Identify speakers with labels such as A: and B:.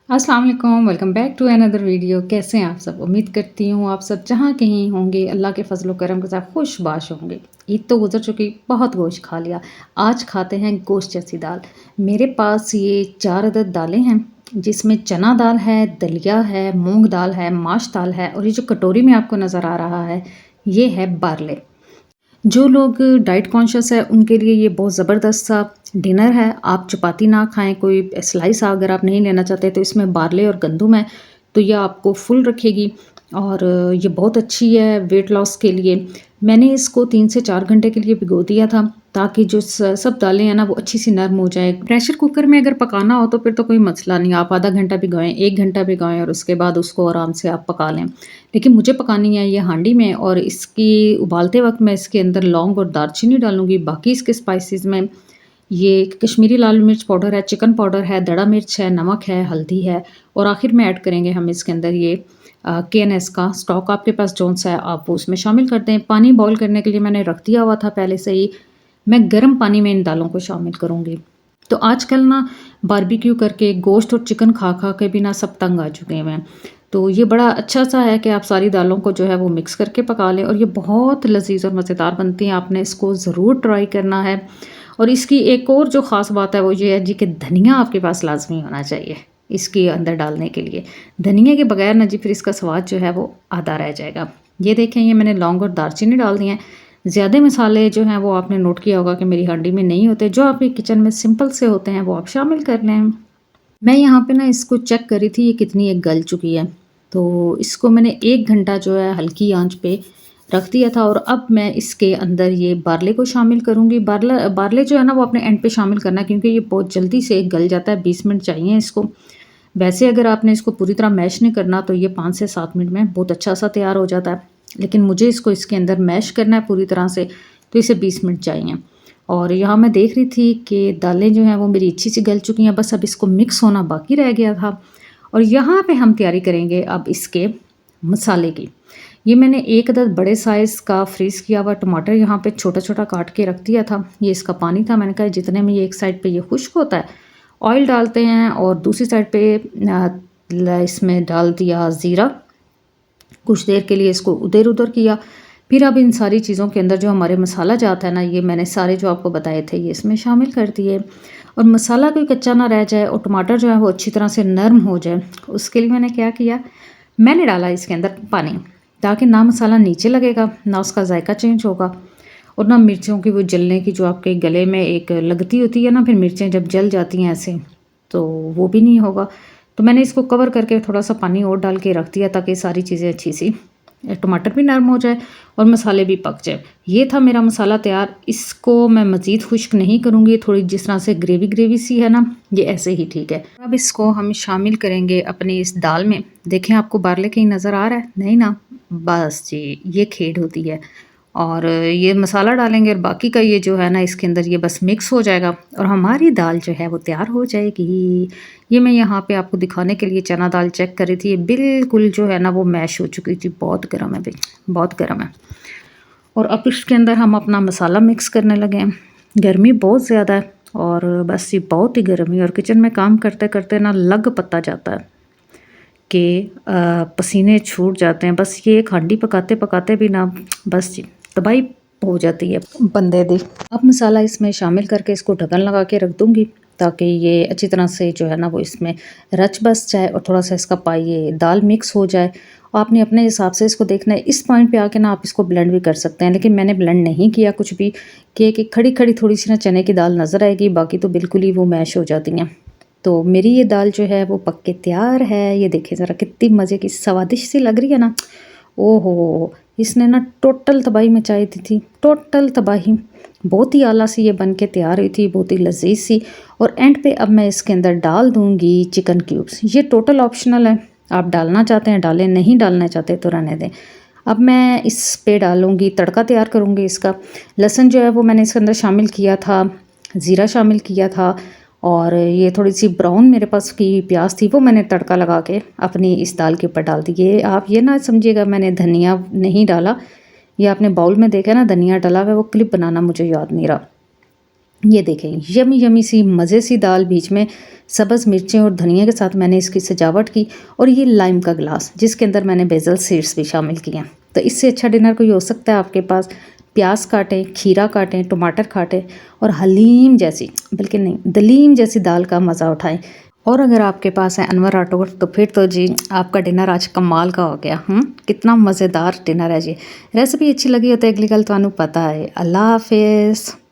A: अस्सलाम वालेकुम, welcome back to another video. कैसे हैं आप सब? उम्मीद करती हूँ आप सब जहाँ कहीं होंगे अल्लाह के फजल व करम के साथ खुशबाश होंगे। ईद तो गुजर चुकी, बहुत गोश्त खा लिया। आज खाते हैं गोश्त जैसी दाल। मेरे पास ये 4 अदद दालें हैं, जिसमें चना दाल है, दलिया है, मूंग दाल है, माश दाल है और ये जो कटोरी में आपको नज़र आ रहा है ये है बारले। जो लोग डाइट कॉन्शियस है उनके लिए ये बहुत ज़बरदस्त सा डिनर है। आप चपाती ना खाएं, कोई स्लाइस अगर आप नहीं लेना चाहते तो इसमें बारले और गंदुम है, तो यह आपको फुल रखेगी और ये बहुत अच्छी है वेट लॉस के लिए। मैंने इसको 3 से 4 घंटे के लिए भिगो दिया था ताकि जो सब दालें हैं ना वो अच्छी सी नरम हो जाए। प्रेशर कुकर में अगर पकाना हो तो फिर तो कोई मसला नहीं, आप आधा घंटा भिगोएं, 1 घंटा भिगोएं और उसके बाद उसको आराम से आप पका लें। लेकिन मुझे पकानी है ये हांडी में और इसकी उबालते वक्त मैं इसके अंदर लौंग और दालचीनी डालूंगी। बाकी इसके स्पाइसेस में ये कश्मीरी लाल मिर्च पाउडर है, चिकन पाउडर है, दड़ा मिर्च है, नमक है, हल्दी है और आखिर में ऐड करेंगे हम इसके अंदर ये KNS का स्टॉक। आपके पास जौन सा है आप वो उसमें शामिल कर दें। पानी बॉईल करने के लिए मैंने रख दिया हुआ था पहले से ही। मैं गर्म पानी में इन दालों को शामिल करूँगी। तो आजकल ना बारबेक्यू करके गोश्त और चिकन खा खा के भी ना सब तंग आ चुके हैं। तो ये बड़ा अच्छा सा है कि आप सारी दालों को जो है वो मिक्स करके पका लें और ये बहुत लजीज और मज़ेदार बनती हैं। आपने इसको ज़रूर ट्राई करना है। और इसकी एक और जो ख़ास बात है वो ये है जी कि धनिया आपके पास लाजमी होना चाहिए इसके अंदर डालने के लिए। धनिया के बगैर ना जी फिर इसका स्वाद जो है वो आधा रह जाएगा। ये देखें, ये मैंने लौंग और दालचीनी डाल दिए हैं। ज़्यादा मसाले जो हैं वो आपने नोट किया होगा कि मेरी हांडी में नहीं होते, जो आपके किचन में सिंपल से होते हैं वो आप शामिल कर लें। मैं यहाँ पे ना इसको चेक करी थी ये कितनी एक गल चुकी है, तो इसको मैंने 1 घंटा जो है हल्की आंच पे रख दिया था और अब मैं इसके अंदर ये बारले को शामिल करूँगी। बारले जो है ना वो अपने एंड पे शामिल करना है क्योंकि ये बहुत जल्दी से गल जाता है, 20 मिनट चाहिए इसको। वैसे अगर आपने इसको पूरी तरह मैश नहीं करना तो ये 5 से 7 मिनट में बहुत अच्छा सा तैयार हो जाता है, लेकिन मुझे इसको इसके अंदर मैश करना है पूरी तरह से, तो इसे 20 मिनट चाहिए। और यहाँ मैं देख रही थी कि दालें जो हैं वो मेरी अच्छी सी गल चुकी हैं, बस अब इसको मिक्स होना बाकी रह गया था। और यहाँ पे हम तैयारी करेंगे अब इसके मसाले की। ये मैंने 1 अदद बड़े साइज़ का फ्रीज़ किया हुआ टमाटर यहाँ पे छोटा छोटा काट के रख दिया था। ये इसका पानी था, मैंने कहा जितने में ये एक साइड पे ये खुश्क होता है ऑयल डालते हैं और दूसरी साइड पे इसमें डाल दिया ज़ीरा। कुछ देर के लिए इसको उधर उधर किया। फिर अब इन सारी चीज़ों के अंदर जो हमारे मसाला जाता है ना, ये मैंने सारे जो आपको बताए थे ये इसमें शामिल कर दिए और मसाला कोई कच्चा ना रह जाए और टमाटर जो है वो अच्छी तरह से नरम हो जाए। उसके लिए मैंने क्या किया, मैंने डाला इसके अंदर पानी, ताकि ना मसाला नीचे लगेगा ना उसका जायका चेंज होगा और ना मिर्चों की वो जलने की जो आपके गले में एक लगती होती है ना, फिर मिर्चें जब जल जाती हैं ऐसे, तो वो भी नहीं होगा। तो मैंने इसको कवर करके थोड़ा सा पानी और डाल के रख दिया ताकि सारी चीज़ें अच्छी सी, टमाटर भी नरम हो जाए और मसाले भी पक जाए। ये था मेरा मसाला तैयार। इसको मैं मज़ीद खुश्क नहीं करूँगी, थोड़ी जिस तरह से ग्रेवी ग्रेवी सी है ना, ये ऐसे ही ठीक है। अब इसको हम शामिल करेंगे अपनी इस दाल में। देखें आपको बारले कहीं नज़र आ रहा है? नहीं ना, बस जी ये खेड़ होती है। और ये मसाला डालेंगे और बाकी का ये जो है ना इसके अंदर ये बस मिक्स हो जाएगा और हमारी दाल जो है वो तैयार हो जाएगी। ये मैं यहाँ पे आपको दिखाने के लिए चना दाल चेक कर रही थी, ये बिल्कुल जो है ना वो मैश हो चुकी थी। बहुत गर्म है भाई, बहुत गर्म है। और अब इसके अंदर हम अपना मसाला मिक्स करने लगे हैं। गर्मी बहुत ज़्यादा है और बस ये बहुत ही गर्मी, और किचन में काम करते करते ना लग पता जाता है कि पसीने छूट जाते हैं। बस ये एक हांडी पकाते पकाते भी ना बस जी तबाही हो जाती है बंदे दी। अब मसाला इसमें शामिल करके इसको ढक्कन लगा के रख दूँगी ताकि ये अच्छी तरह से जो है ना वो इसमें रच बस जाए और थोड़ा सा इसका ये दाल मिक्स हो जाए। आपने अपने हिसाब से इसको देखना है। इस पॉइंट पे आके ना आप इसको ब्लेंड भी कर सकते हैं, लेकिन मैंने ब्लेंड नहीं किया कुछ भी, कि खड़ी खड़ी थोड़ी सी ना चने की दाल नज़र आएगी, बाकी तो बिल्कुल ही वो मैश हो जाती हैं। तो मेरी ये दाल जो है वो पक के तैयार है। ये देखिए ज़रा कितनी मज़े की स्वादिष्ट सी लग रही है ना। ओहो, इसने ना टोटल तबाही मचाई दी थी, टोटल तबाही। बहुत ही आला सी ये बन के तैयार हुई थी, बहुत ही लजीज सी। और एंड पे अब मैं इसके अंदर डाल दूँगी चिकन क्यूब्स। ये टोटल ऑप्शनल है, आप डालना चाहते हैं डालें, नहीं डालना चाहते तो रहने दें। अब मैं इस पे डालूँगी, तड़का तैयार करूँगी इसका। लहसुन जो है वो मैंने इसके अंदर शामिल किया था, ज़ीरा शामिल किया था और ये थोड़ी सी ब्राउन मेरे पास की प्याज थी, वो मैंने तड़का लगा के अपनी इस दाल के ऊपर डाल दी। ये आप ये ना समझिएगा मैंने धनिया नहीं डाला, ये आपने बाउल में देखा ना धनिया डाला हुआ, वो क्लिप बनाना मुझे याद नहीं रहा। ये देखें यमी यमी सी मज़े सी दाल, बीच में सब्ज़ मिर्चें और धनिया के साथ मैंने इसकी सजावट की। और ये लाइम का गिलास जिसके अंदर मैंने बेसल सीड्स भी शामिल किए हैं। तो इससे अच्छा डिनर कोई हो सकता है आपके पास। प्याज काटें, खीरा काटें, टमाटर काटें और हलीम जैसी, बल्कि नहीं दलीम जैसी दाल का मज़ा उठाएं। और अगर आपके पास है अनवर आटो तो फिर तो जी आपका डिनर आज कमाल का हो गया। कितना मज़ेदार डिनर है जी। रेसिपी अच्छी लगी हो तो अगली गल तुहानू पता है। अल्लाह हाफिज़।